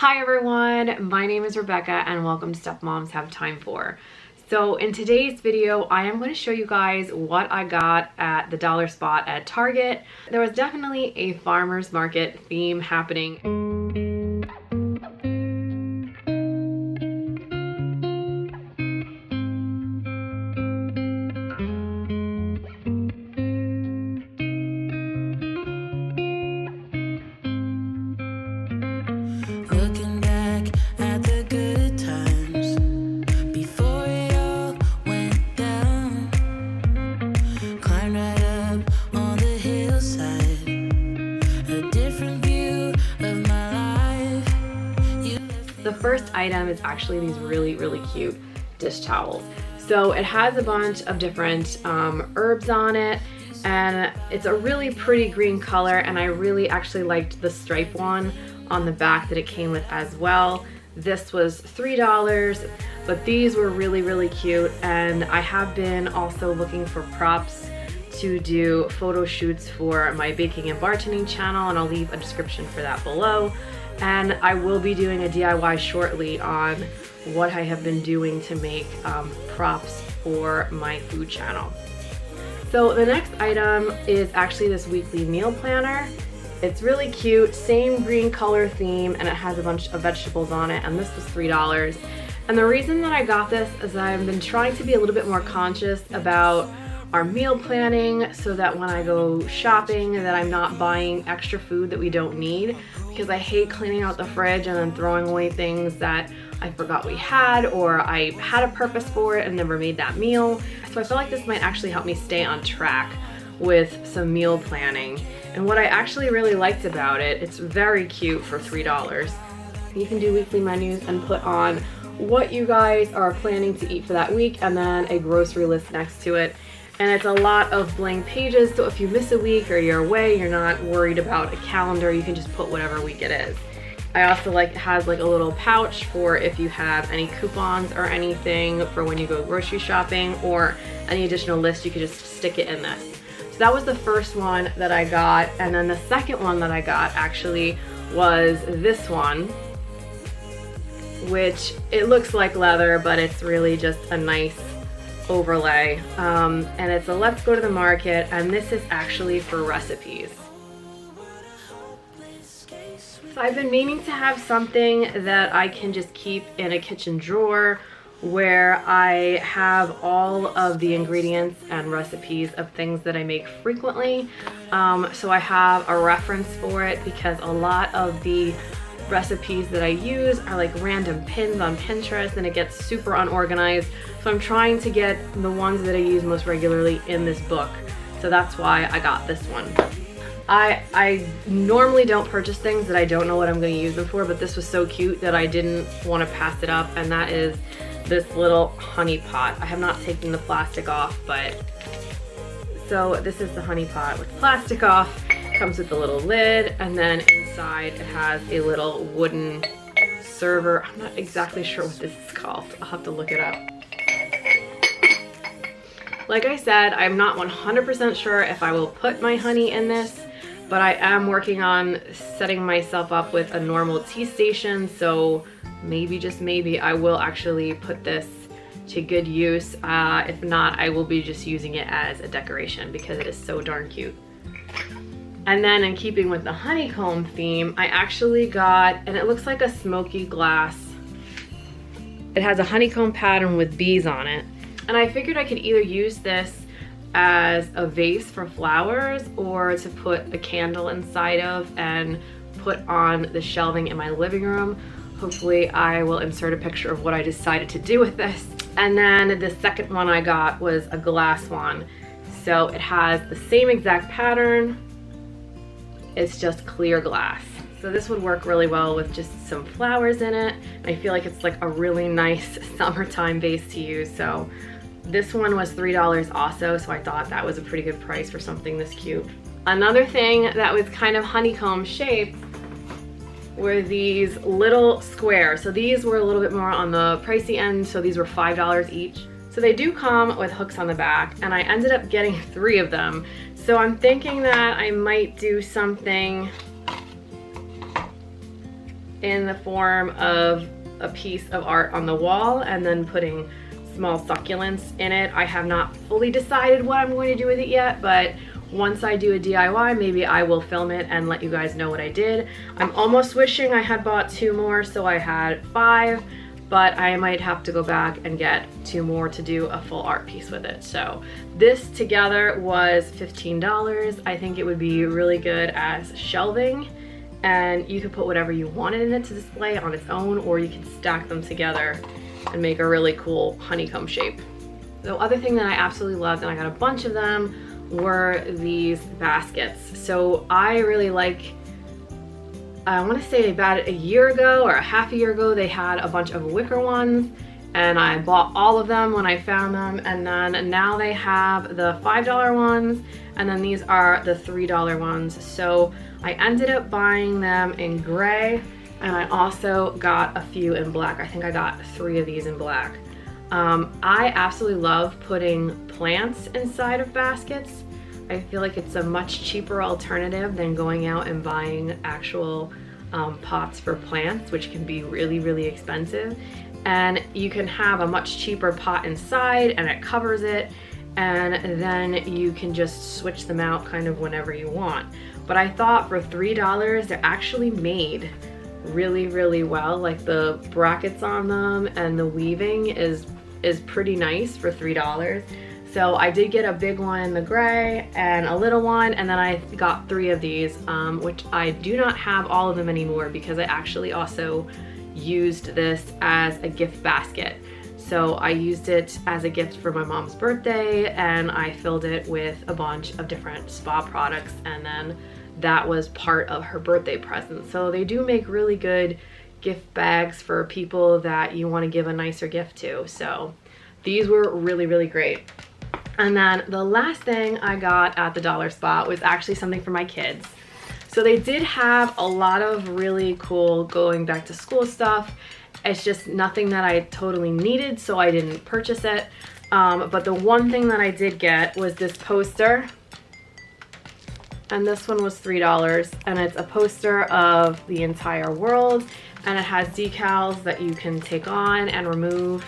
Hi everyone, my name is Rebecca and welcome to Stuff Moms Have Time For. So in today's video, I am going to show you guys what I got at the dollar spot at Target. There was definitely a farmer's market theme happening. The first item is actually these really cute dish towels. So it has a bunch of different herbs on it, and it's a really pretty green color, and I really actually liked the stripe one on the back that it came with as well. This was $3, but these were really cute, and I have been also looking for props to do photo shoots for my baking and bartending channel, and I'll leave a description for that below. And I will be doing a DIY shortly on what I have been doing to make props for my food channel. So the next item is actually this weekly meal planner. It's really cute, same green color theme, and it has a bunch of vegetables on it, and this was $3. And the reason that I got this is I've been trying to be a little bit more conscious about our meal planning so that when I go shopping that I'm not buying extra food that we don't need, because I hate cleaning out the fridge and then throwing away things that I forgot we had, or I had a purpose for it and never made that meal. So I feel like this might actually help me stay on track with some meal planning. And what I actually really liked about it, it's very cute for $3. You can do weekly menus and put on what you guys are planning to eat for that week and then a grocery list next to it. And it's a lot of blank pages, so if you miss a week or you're away, you're not worried about a calendar, you can just put whatever week it is. I also like it has like a little pouch for if you have any coupons or anything for when you go grocery shopping, or any additional list, you could just stick it in this. So that was the first one that I got, and then the second one that I got actually was this one, which it looks like leather, but it's really just a nice overlay, and it's a let's go to the market, and this is actually for recipes. So I've been meaning to have something that I can just keep in a kitchen drawer where I have all of the ingredients and recipes of things that I make frequently, so I have a reference for it, because a lot of the recipes that I use are like random pins on Pinterest and it gets super unorganized. So I'm trying to get the ones that I use most regularly in this book. So that's why I got this one. I normally don't purchase things that I don't know what I'm going to use them for, but this was so cute that I didn't want to pass it up, and that is this little honey pot. I have not taken the plastic off, but so this is the honey pot with plastic off. Comes with a little lid, and then inside it has a little wooden server. I'm not exactly sure what this is called. I'll have to look it up. Like I said, I'm not 100% sure if I will put my honey in this, but I am working on setting myself up with a normal tea station, so maybe, just maybe, I will actually put this to good use. If not, I will be just using it as a decoration because it is so darn cute. And then in keeping with the honeycomb theme, I actually got, and it looks like a smoky glass. It has a honeycomb pattern with bees on it. And I figured I could either use this as a vase for flowers or to put a candle inside of and put on the shelving in my living room. Hopefully I will insert a picture of what I decided to do with this. And then the second one I got was a glass one. So it has the same exact pattern. It's just clear glass. So this would work really well with just some flowers in it. I feel like it's like a really nice summertime vase to use. So this one was $3 also, so I thought that was a pretty good price for something this cute. Another thing that was kind of honeycomb shaped were these little squares. So these were a little bit more on the pricey end, so these were $5 each. So they do come with hooks on the back, and I ended up getting 3 of them. So I'm thinking that I might do something in the form of a piece of art on the wall and then putting small succulents in it. I have not fully decided what I'm going to do with it yet, but once I do a DIY, maybe I will film it and let you guys know what I did. I'm almost wishing I had bought 2 more, so I had 5, but I might have to go back and get 2 more to do a full art piece with it. So this together was $15. I think it would be really good as shelving, and you could put whatever you wanted in it to display on its own, or you can stack them together and make a really cool honeycomb shape. The other thing that I absolutely loved, and I got a bunch of them, were these baskets. So I really like, I want to say about a year ago or a half a year ago, they had a bunch of wicker ones, and I bought all of them when I found them, and then now they have the $5 ones, and then these are the $3 ones. So I ended up buying them in gray, and I also got a few in black. I think I got 3 of these in black. I absolutely love putting plants inside of baskets. I feel like it's a much cheaper alternative than going out and buying actual pots for plants, which can be really, really expensive. And you can have a much cheaper pot inside and it covers it, and then you can just switch them out kind of whenever you want. But I thought for $3, they're actually made really, really well. Like the brackets on them and the weaving is pretty nice for $3. So I did get a big one in the gray and a little one, and then I got 3 of these, which I do not have all of them anymore because I actually also used this as a gift basket. So I used it as a gift for my mom's birthday, and I filled it with a bunch of different spa products, and then that was part of her birthday present. So they do make really good gift bags for people that you want to give a nicer gift to. So these were really, really great. And then the last thing I got at the dollar spot was actually something for my kids. So they did have a lot of really cool going back to school stuff. It's just nothing that I totally needed, so I didn't purchase it. But the one thing that I did get was this poster. And this one was $3, and it's a poster of the entire world, and it has decals that you can take on and remove.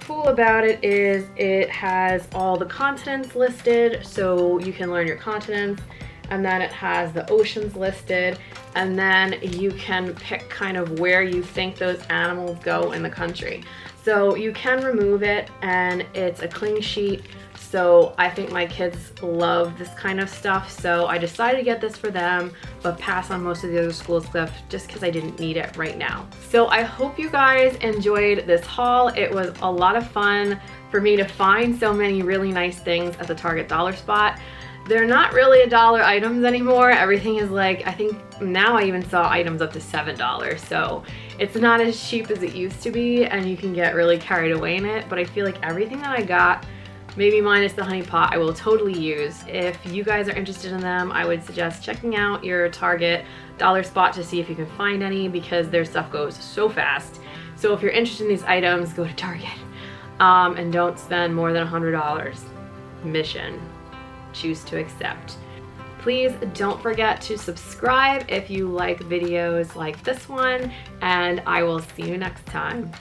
Cool about it is it has all the continents listed, so you can learn your continents, and then it has the oceans listed, and then you can pick kind of where you think those animals go in the country. So you can remove it, and it's a cling sheet. So I think my kids love this kind of stuff, so I decided to get this for them, but pass on most of the other school stuff just because I didn't need it right now. So I hope you guys enjoyed this haul. It was a lot of fun for me to find so many really nice things at the Target dollar spot. They're not really $1 items anymore. Everything is like, I think now I even saw items up to $7, so it's not as cheap as it used to be, and you can get really carried away in it. But I feel like everything that I got, maybe minus the honey pot, I will totally use. If you guys are interested in them, I would suggest checking out your Target dollar spot to see if you can find any, because their stuff goes so fast. So if you're interested in these items, go to Target. And don't spend more than $100. Mission. Choose to accept. Please don't forget to subscribe if you like videos like this one, and I will see you next time.